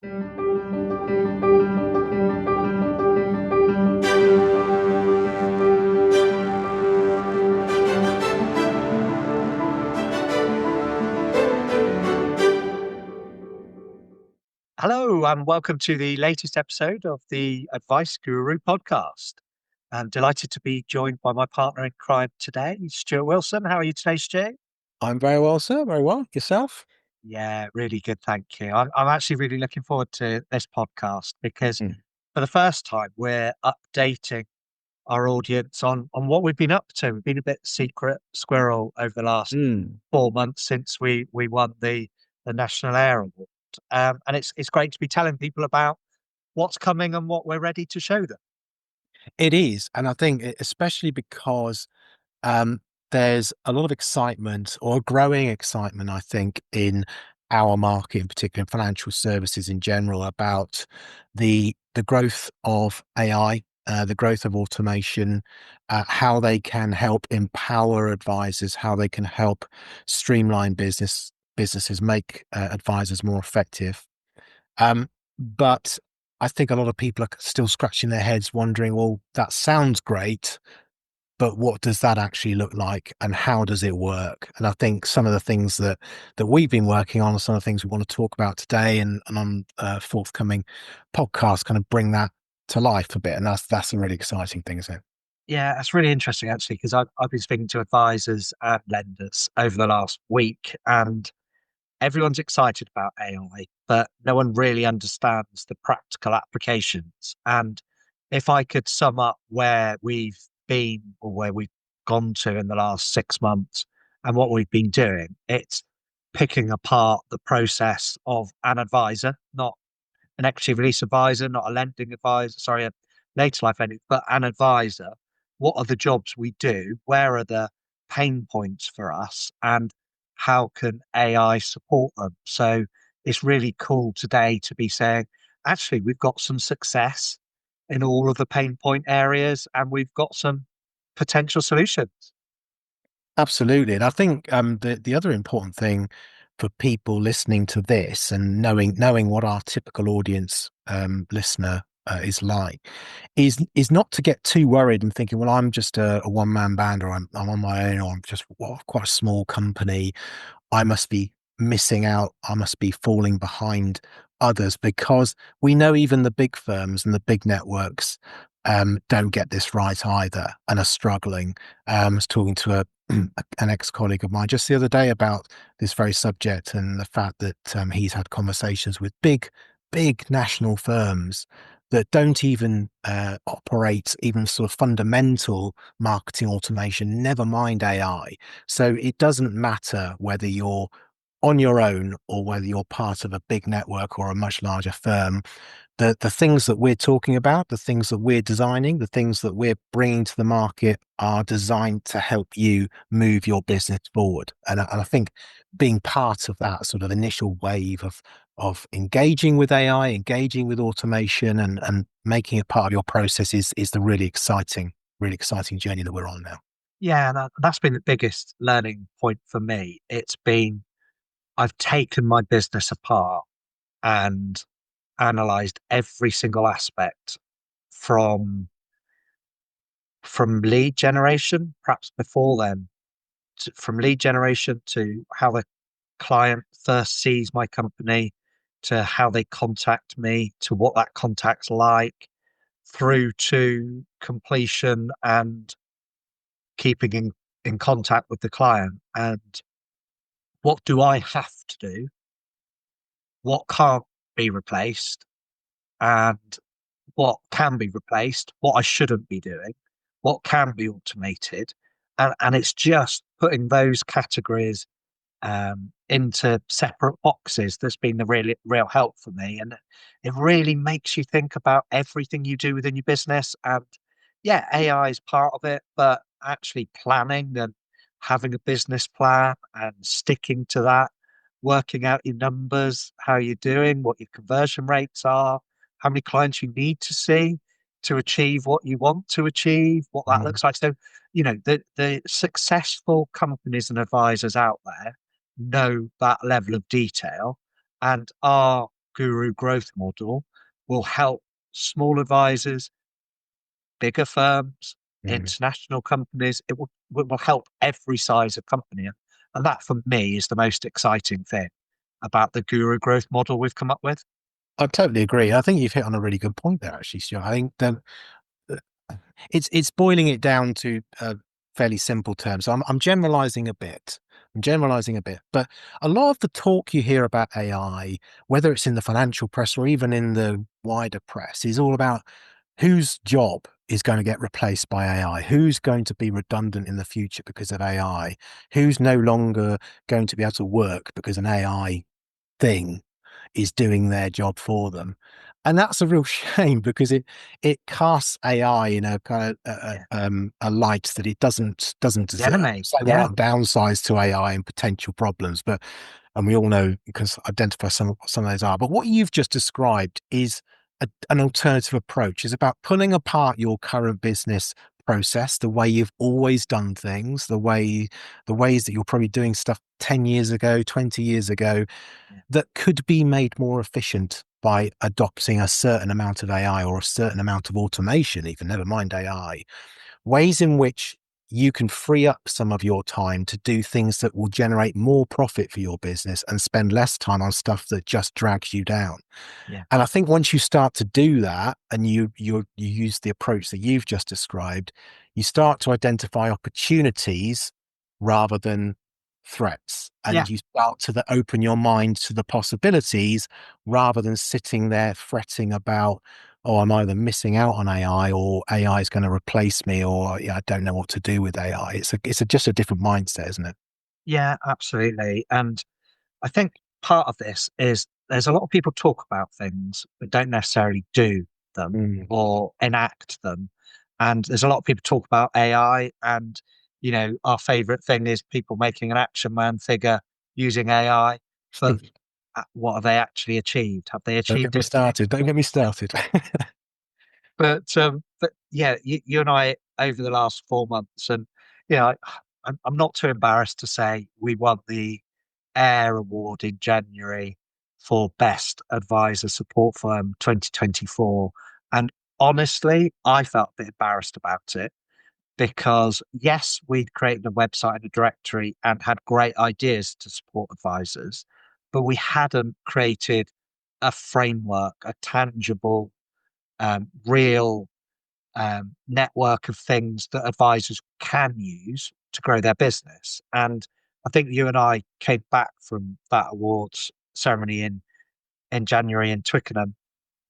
Hello, and welcome to the latest episode of the Advice Guru podcast. I'm delighted to be joined by my partner in crime today, Stuart Wilson. How are you today, Stu? I'm very well, sir. Very well. Yourself? Yeah, really good, thank you. I'm actually really looking forward to this podcast because Mm. for the first time, we're updating our audience on what we've been up to. We've been a bit secret squirrel over the last Mm. 4 months since we won the National Air Award. And it's great to be telling people about what's coming and what we're ready to show them. It is. And I think especially because um, there's a lot of excitement or growing excitement, I think, in our market, in particular in financial services in general, about the growth of AI, the growth of automation, how they can help empower advisors, how they can help streamline businesses, make advisors more effective. But I think a lot of people are still scratching their heads wondering, well, that sounds great, but what does that actually look like and how does it work? And I think some of the things that we've been working on are some of the things we want to talk about today and on forthcoming podcasts kind of bring that to life a bit. And that's a really exciting thing, isn't it? Yeah, that's really interesting actually, because I've been speaking to advisors and lenders over the last week, and everyone's excited about AI, but no one really understands the practical applications. And if I could sum up where we've been or where we've gone to in the last 6 months and what we've been doing, it's picking apart the process of an advisor, not an equity release advisor, not a lending advisor, sorry, a later life lending, but an advisor. What are the jobs we do? Where are the pain points for us? And how can AI support them? So it's really cool today to be saying, actually, we've got some success in all of the pain point areas and we've got some potential solutions. Absolutely. And I think the other important thing for people listening to this and knowing what our typical audience listener is like is not to get too worried and thinking, well, I'm just a one man band, or I'm on my own, or I'm just quite a small company. I must be missing out. I must be falling behind others, because we know even the big firms and the big networks don't get this right either and are struggling. I was talking to an ex-colleague of mine just the other day about this very subject, and the fact that he's had conversations with big national firms that don't even operate even sort of fundamental marketing automation, never mind AI. So it doesn't matter whether you're on your own or whether you're part of a big network or a much larger firm. The things that we're talking about, the things that we're designing, the things that we're bringing to the market are designed to help you move your business forward. And I think being part of that sort of initial wave of engaging with AI, engaging with automation, and making it part of your process is the really exciting journey that we're on now. Yeah, that's been the biggest learning point for me. It's been, I've taken my business apart and analyzed every single aspect from lead generation, perhaps before then, from lead generation to how the client first sees my company, to how they contact me, to what that contact's like, through to completion and keeping in contact with the client. And what do I have to do? What can't be replaced? And what can be replaced, what I shouldn't be doing, what can be automated. And it's just putting those categories into separate boxes that's been the really real help for me. And it really makes you think about everything you do within your business. And yeah, AI is part of it, but actually planning and having a business plan and sticking to that, working out your numbers, how you're doing, what your conversion rates are, how many clients you need to see to achieve what you want to achieve, what that Mhm. looks like. So, you know, the successful companies and advisors out there know that level of detail and are guru growth model will help small advisors, bigger firms, Mm. international companies. It will help every size of company. And that for me is the most exciting thing about the guru growth model we've come up with. I totally agree. I think you've hit on a really good point there, actually, Stuart. I think that it's boiling it down to fairly simple terms. I'm generalizing a bit. I'm generalizing a bit, but a lot of the talk you hear about AI, whether it's in the financial press or even in the wider press, is all about whose job is going to get replaced by AI, who's going to be redundant in the future because of AI, who's no longer going to be able to work because an AI thing is doing their job for them. And that's a real shame because it casts AI in a kind of Yeah. a light that it doesn't The deserve. enemy. So there Yeah. are downsides to AI and potential problems, but and we all know because identify some of those are. But what you've just described is an alternative approach. Is about pulling apart your current business process, the way you've always done things, the ways that you're probably doing stuff 10 years ago, 20 years ago, Yeah. that could be made more efficient by adopting a certain amount of AI or a certain amount of automation, even never mind AI, ways in which you can free up some of your time to do things that will generate more profit for your business and spend less time on stuff that just drags you down. Yeah. And I think once you start to do that and you use the approach that you've just described, you start to identify opportunities rather than threats. Yeah. And you start to open your mind to the possibilities rather than sitting there fretting about, oh, I'm either missing out on AI or AI is going to replace me, or yeah, I don't know what to do with AI. Just a different mindset, isn't it? Yeah, absolutely. And I think part of this is there's a lot of people talk about things but don't necessarily do them Mm. or enact them. And there's a lot of people talk about AI, and our favorite thing is people making an action man figure using AI. But what have they actually achieved? Have they Don't get achieved me anything? started. Don't get me started. But yeah, you and I over the last 4 months, and I'm not too embarrassed to say we won the Air Award in January for Best Advisor Support Firm 2024. And honestly, I felt a bit embarrassed about it because, yes, we'd created a website and a directory and had great ideas to support advisors, but we hadn't created a framework, a tangible, real network of things that advisors can use to grow their business. And I think you and I came back from that awards ceremony in January in Twickenham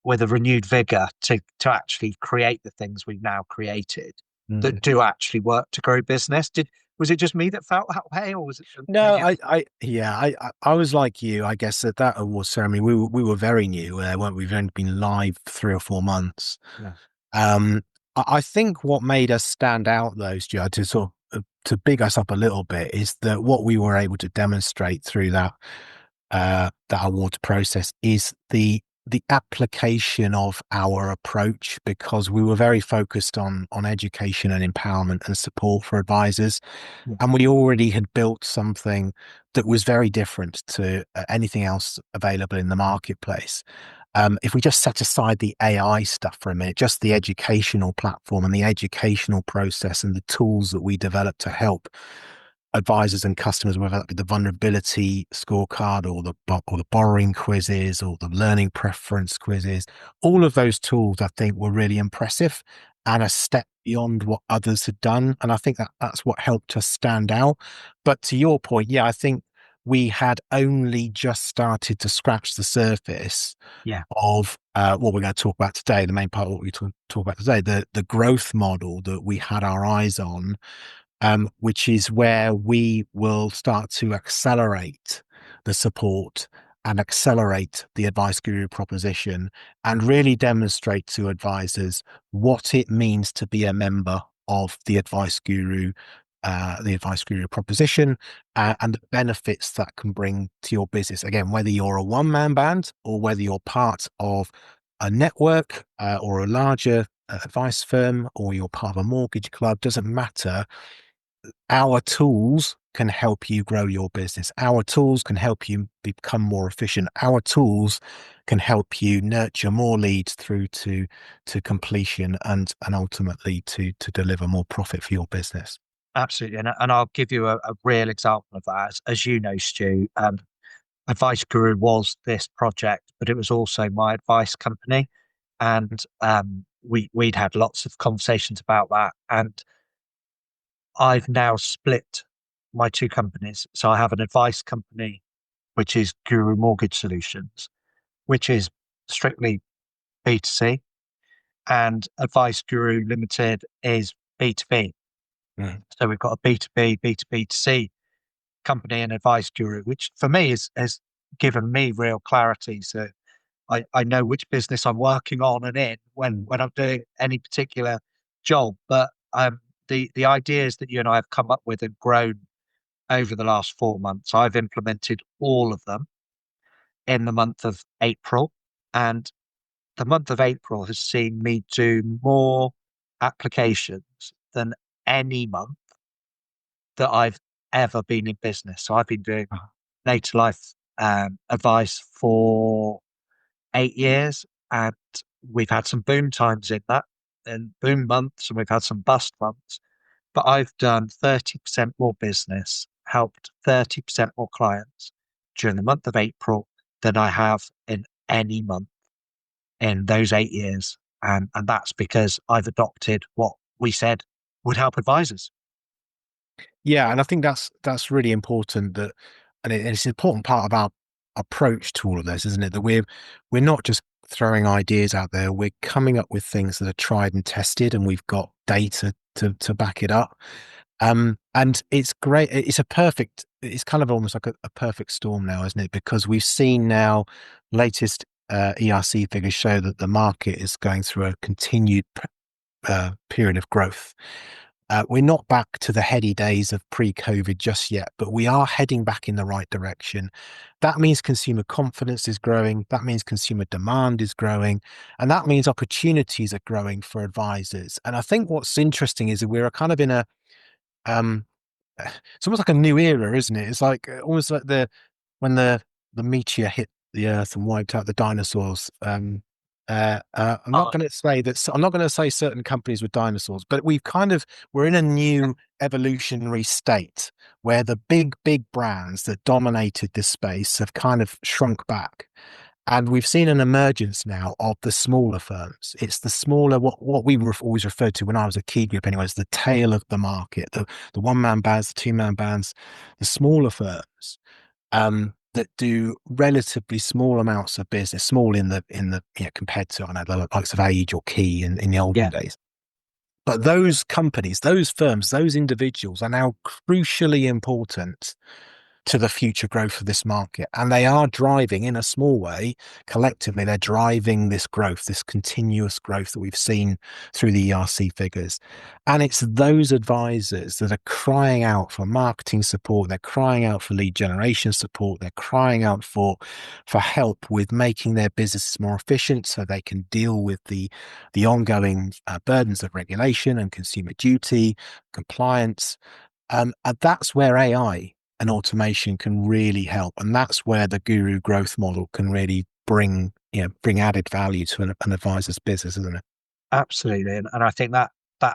with a renewed vigor to actually create the things we've now created that do actually work to grow business. Was it just me that felt that way, or was it No, maybe? yeah, I was like you. I guess at that award ceremony, we were very new, weren't we? We've only been live 3 or 4 months. Yeah, Um, I think what made us stand out, though, Stuart, to sort of to big us up a little bit, is that what we were able to demonstrate through that awards process is the application of our approach, because we were very focused on education and empowerment and support for advisors, yeah, and we already had built something that was very different to anything else available in the marketplace. If we just set aside the AI stuff for a minute, just the educational platform and the educational process and the tools that we developed to help advisors and customers, whether that be the vulnerability scorecard or the borrowing quizzes or the learning preference quizzes, all of those tools I think were really impressive and a step beyond what others had done. And I think that's what helped us stand out. But to your point, yeah, I think we had only just started to scratch the surface yeah, of what we're going to talk about today, the main part of what we talk about today, the growth model that we had our eyes on, which is where we will start to accelerate the support and accelerate the advice guru proposition and really demonstrate to advisors what it means to be a member of the advice guru proposition, and the benefits that can bring to your business. Again, whether you're a one-man band or whether you're part of a network or a larger advice firm, or you're part of a mortgage club, doesn't matter. our tools can help you grow your business. Our tools can help you become more efficient. Our tools can help you nurture more leads through to completion and ultimately to deliver more profit for your business. Absolutely. And I'll give you a real example of that. As you know, Stu, Advice Guru was this project, but it was also my advice company. And we'd had lots of conversations about that. And I've now split my two companies. So I have an advice company, which is Guru Mortgage Solutions, which is strictly B2C, and Advice Guru Limited is B2B. Mm. So we've got a B2B, B2B2C company and Advice Guru, which for me has given me real clarity. So I know which business I'm working on and in when I'm doing any particular job. But the ideas that you and I have come up with and grown over the last 4 months, I've implemented all of them in the month of April. And the month of April has seen me do more applications than any month that I've ever been in business. So I've been doing later life advice for 8 years, and we've had some boom times in that, and boom months, and we've had some bust months. But I've done 30% more business, helped 30% more clients during the month of April than I have in any month in those 8 years. And that's because I've adopted what we said would help advisors. Yeah, and I think that's really important that, and it's an important part of our approach to all of this, isn't it? That we're not just throwing ideas out there. We're coming up with things that are tried and tested, and we've got data to back it up. And it's great. It's kind of almost like a perfect storm now, isn't it? Because we've seen now latest ERC figures show that the market is going through a continued period of growth. We're not back to the heady days of pre-COVID just yet, but we are heading back in the right direction. That means consumer confidence is growing. That means consumer demand is growing. And that means opportunities are growing for advisors. And I think what's interesting is that we're kind of in a, um, it's almost like a new era, isn't it? It's like almost like when the meteor hit the earth and wiped out the dinosaurs. I'm not Oh, going to say that. I'm not going to say certain companies were dinosaurs, but we're in a new evolutionary state where the big brands that dominated this space have kind of shrunk back. And we've seen an emergence now of the smaller firms. It's the smaller, what we always referred to when I was a key group anyway, as the tail of the market, the one-man bands, the two-man bands, the smaller firms that do relatively small amounts of business, small compared to, I know, the likes of Age or Key in the olden yeah, days. But those companies, those firms, those individuals are now crucially important to the future growth of this market. And they are driving, in a small way, collectively, they're driving this growth, this continuous growth that we've seen through the ERC figures. And it's those advisors that are crying out for marketing support. They're crying out for lead generation support. They're crying out for help with making their businesses more efficient so they can deal with the ongoing burdens of regulation and consumer duty, compliance. And that's where AI and automation can really help. And that's where the guru growth model can really bring added value to an advisor's business, isn't it? absolutely. And I think that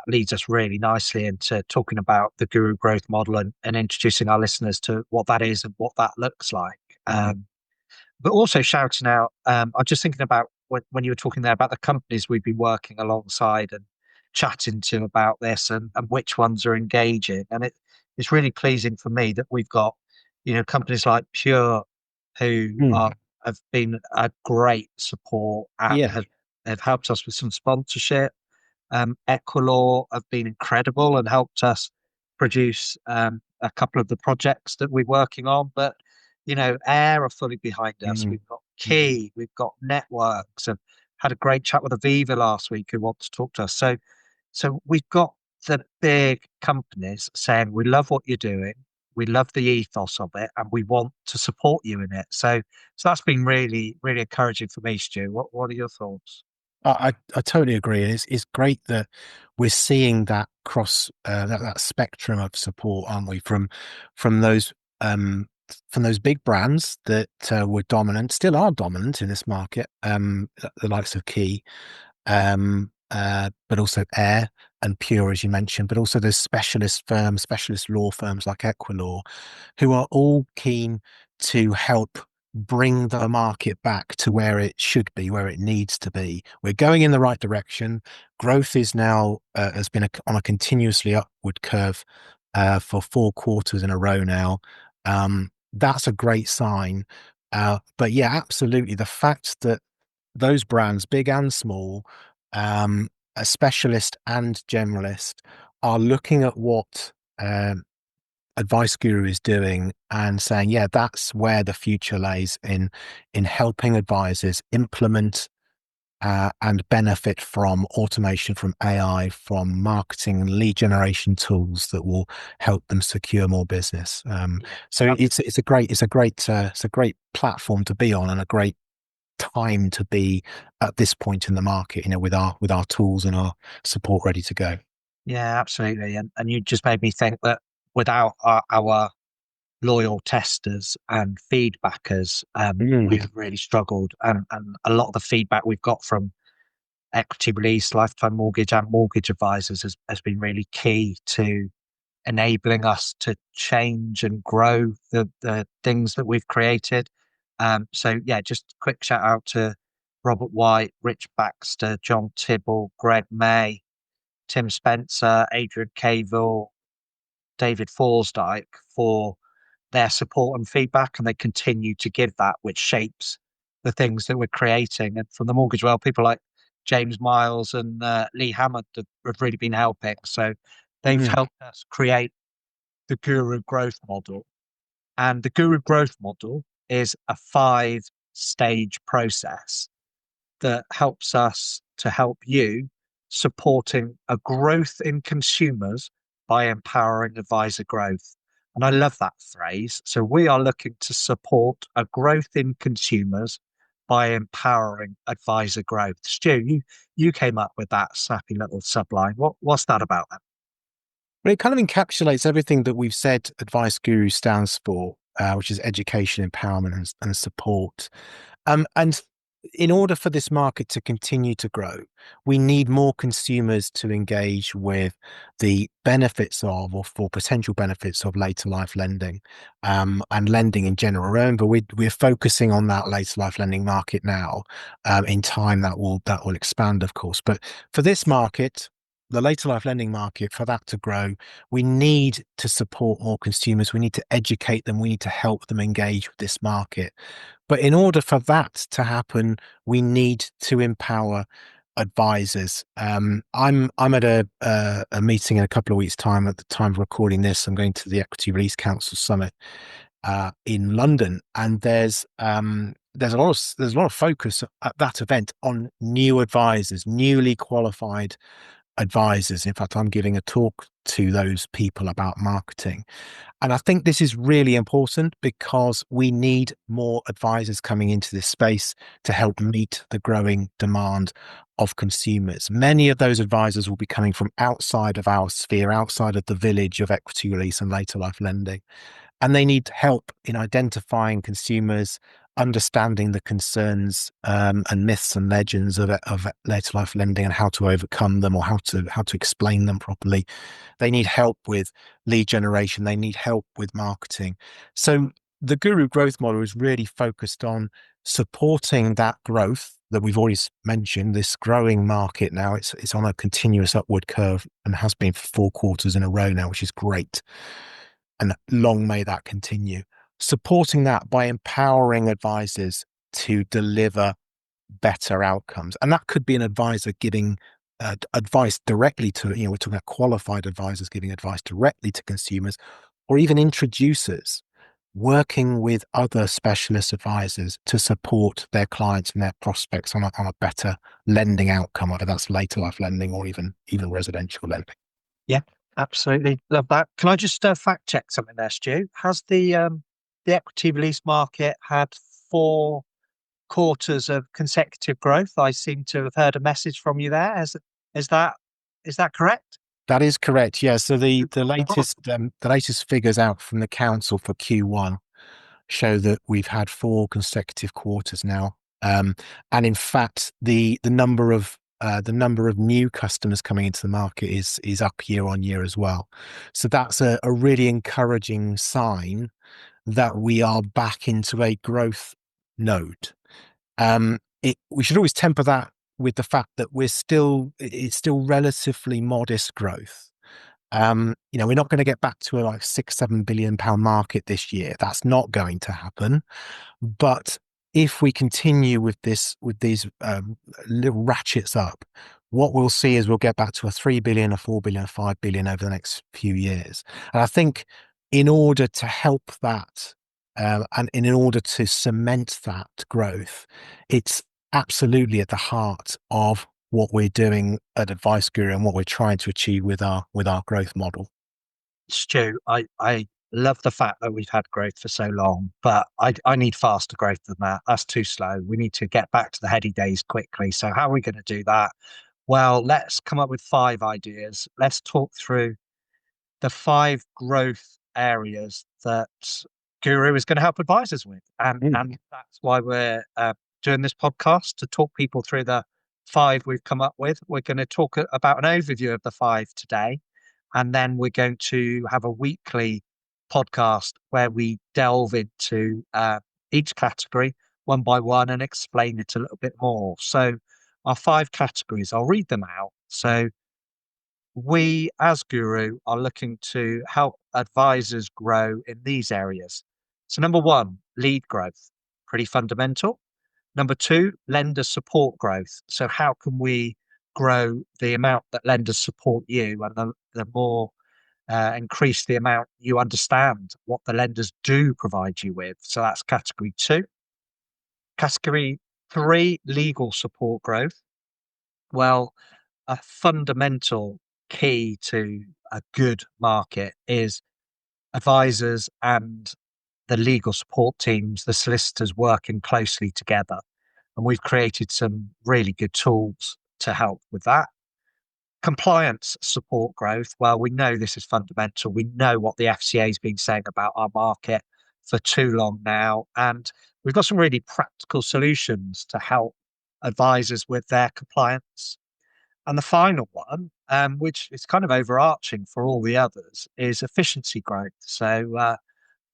leads us really nicely into talking about the guru growth model and introducing our listeners to what that is and what that looks like. But also shouting out, I'm just thinking about when you were talking there about the companies we've been working alongside and chatting to about this and which ones are engaging. And it's really pleasing for me that we've got, companies like Pure who Mm. have been a great support and Yeah. have helped us with some sponsorship. Equilor have been incredible and helped us produce a couple of the projects that we're working on. But Air are fully behind us. Mm. We've got Key, we've got Networks, and had a great chat with Aviva last week who wants to talk to us. So we've got the big companies saying we love what you're doing, we love the ethos of it, and we want to support you in it. So that's been really, really encouraging for me, Stu. What are your thoughts? I totally agree. It's great that we're seeing that cross that spectrum of support, aren't we? Um from those big brands that were dominant, still are dominant in this market, the likes of Key, but also Air and Pure, as you mentioned, but also those specialist firms, specialist law firms like Equilaw, who are all keen to help bring the market back to where it should be, where it needs to be. We're going in the right direction. Growth is now has been on a continuously upward curve for 4 quarters in a row now. That's a great sign. But yeah, absolutely. The fact that those brands, big and small, a specialist and generalist, are looking at what Advice Guru is doing and saying, yeah, that's where the future lays in helping advisors implement and benefit from automation, from AI, from marketing and lead generation tools that will help them secure more business. Yeah. So it's a great platform to be on, and a great time to be at this point in the market, with our tools and our support ready to go. Yeah, absolutely. And you just made me think that without our loyal testers and feedbackers, Mm. we've really struggled. And a lot of the feedback we've got from equity release, lifetime mortgage, and mortgage advisors has been really key to enabling us to change and grow the things that we've created. So yeah, just a quick shout out to Robert White, Rich Baxter, John Tibble, Greg May, Tim Spencer, Adrian Cavill, David Forsdyke for their support and feedback, and they continue to give that, which shapes the things that we're creating. And from the mortgage world, people like James Miles and Lee Hammond have really been helping. So they've Mm. helped us create the Guru Growth Model. And the Guru Growth Model is a 5 stage process that helps us to help you supporting a growth in consumers by empowering advisor growth. And I love that phrase. So we are looking to support a growth in consumers by empowering advisor growth. Stu, you came up with that snappy little subline. What's that about then? But it kind of encapsulates everything that we've said Advice Guru stands for, which is education, empowerment, and support. And in order for this market to continue to grow, we need more consumers to engage with the benefits of, or for potential benefits of, later life lending, and lending in general. Remember, we're focusing on that later life lending market now. In time, that will expand, of course. But for this market, the later life lending market, for that to grow, we need to support more consumers. We need to educate them. We need to help them engage with this market. But in order for that to happen, we need to empower advisors. I'm at a meeting in a couple of weeks' time. At the time of recording this, I'm going to the Equity Release Council Summit in London, and there's a lot of focus at that event on new advisors, newly qualified advisors. In fact, I'm giving a talk to those people about marketing. And I think this is really important because we need more advisors coming into this space to help meet the growing demand of consumers. Many of those advisors will be coming from outside of our sphere, outside of the village of equity release and later life lending. And they need help in identifying consumers, understanding the concerns and myths and legends of later life lending and how to overcome them, or how to explain them properly. They need help with lead generation. They need help with marketing. So the Guru Growth Model is really focused on supporting that growth that we've always mentioned, this growing market now. It's on a continuous upward curve and has been for 4 quarters in a row now, which is great. And long may that continue. Supporting that by empowering advisors to deliver better outcomes. And that could be an advisor giving advice directly to, we're talking about qualified advisors giving advice directly to consumers, or even introducers working with other specialist advisors to support their clients and their prospects on a better lending outcome, whether that's later life lending or even residential lending. Yeah, absolutely. Love that. Can I just fact check something there, Stu? Has the equity release market had 4 quarters of consecutive growth. I seem to have heard a message from you there. Is that is that correct? That is correct. Yeah. So the latest figures out from the council for Q1 show that we've had 4 consecutive quarters now. And in fact, the number of new customers coming into the market is up year on year as well. So that's a really encouraging sign that we are back into a growth node. We should always temper that with the fact that it's still relatively modest growth. We're not going to get back to a like 6-7 billion pound market this year. That's not going to happen. But if we continue with these little ratchets up, what we'll see is we'll get back to a 3 billion, a 4 billion, a 5 billion over the next few years. And I think in order to help that, and in order to cement that growth, it's absolutely at the heart of what we're doing at Advice Guru and what we're trying to achieve with our growth model. Stu, I love the fact that we've had growth for so long, but I need faster growth than that. That's too slow. We need to get back to the heady days quickly. So how are we going to do that? Well, let's come up with 5 ideas. Let's talk through the 5 growth areas that Guru is going to help advisors with. And that's why we're doing this podcast, to talk people through the 5 we've come up with. We're going to talk about an overview of the 5 today. And then we're going to have a weekly podcast where we delve into each category one by one and explain it a little bit more. So our 5 categories, I'll read them out. So we, as Guru, are looking to help advisors grow in these areas. So, number 1, lead growth, pretty fundamental. Number 2, lender support growth. So, how can we grow the amount that lenders support you, and the more increase the amount you understand what the lenders do provide you with? So, that's category 2. Category 3, legal support growth. Well, a fundamental key to a good market is advisors and the legal support teams, the solicitors working closely together. And we've created some really good tools to help with that. Compliance support growth. Well, we know this is fundamental. We know what the FCA has been saying about our market for too long now. And we've got some really practical solutions to help advisors with their compliance. And the final one, which is kind of overarching for all the others, is efficiency growth. So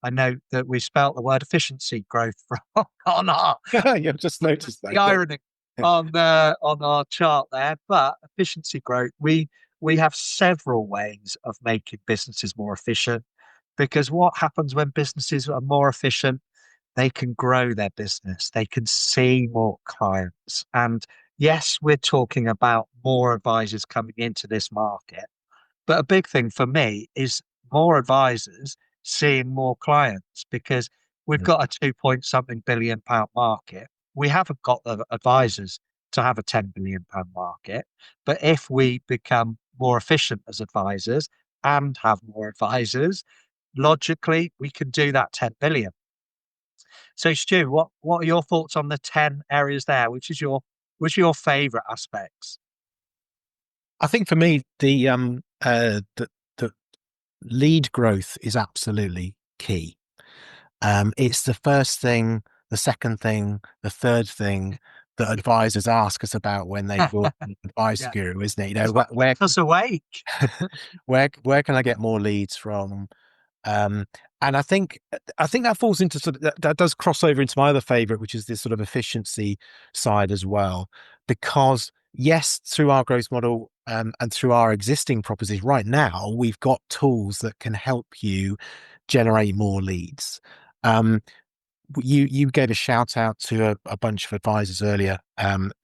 I know that we spelt the word efficiency growth wrong on our You've just noticed that. the irony on our chart there, but efficiency growth. We have several ways of making businesses more efficient, because what happens when businesses are more efficient? They can grow their business, they can see more clients. And yes, we're talking about more advisors coming into this market. But a big thing for me is more advisors seeing more clients, because we've got a 2 point something billion pound market. We haven't got the advisors to have a 10 billion pound market. But if we become more efficient as advisors and have more advisors, logically, we can do that 10 billion. So, Stu, what are your thoughts on the 10 areas there? Which are your favourite aspects? I think for me, the lead growth is absolutely key. It's the first thing, the second thing, the third thing that advisors ask us about when they book an Advice Yeah. Guru, isn't it? You know, where Us awake. where can I get more leads from? And I think that falls into that does cross over into my other favorite, which is this sort of efficiency side as well. Because yes, through our growth model, and through our existing proposition right now, we've got tools that can help you generate more leads. You gave a shout out to a bunch of advisors earlier,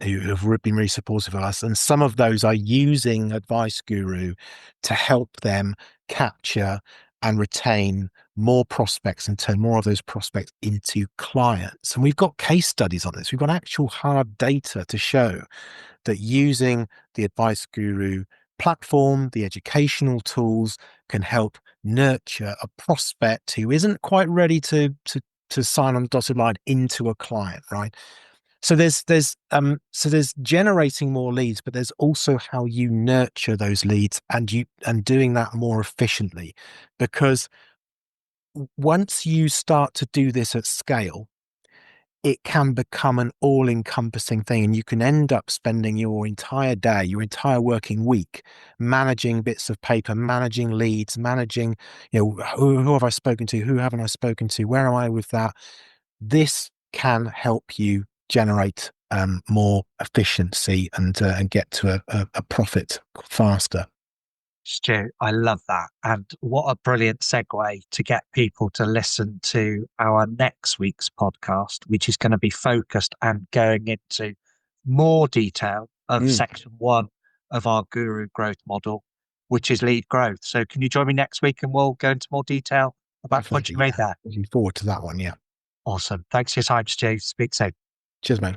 who have been really supportive of us, and some of those are using Advice Guru to help them capture and retain more prospects and turn more of those prospects into clients. And we've got case studies on this. We've got actual hard data to show that using the Advice Guru platform, the educational tools, can help nurture a prospect who isn't quite ready to sign on the dotted line into a client, right? So there's generating more leads, but there's also how you nurture those leads and doing that more efficiently. Because once you start to do this at scale, it can become an all-encompassing thing, and you can end up spending your entire day, your entire working week managing bits of paper, managing leads, managing, who have I spoken to, who haven't I spoken to, where am I with that? This can help you generate more efficiency and get to a profit faster. Stu, I love that. And what a brilliant segue to get people to listen to our next week's podcast, which is going to be focused and going into more detail of Mm, section one of our guru growth model, which is lead growth. So can you join me next week and we'll go into more detail about the points definitely, you made yeah. there? Looking forward to that one, yeah. Awesome. Thanks for your time, Stu. Speak soon. Cheers, mate.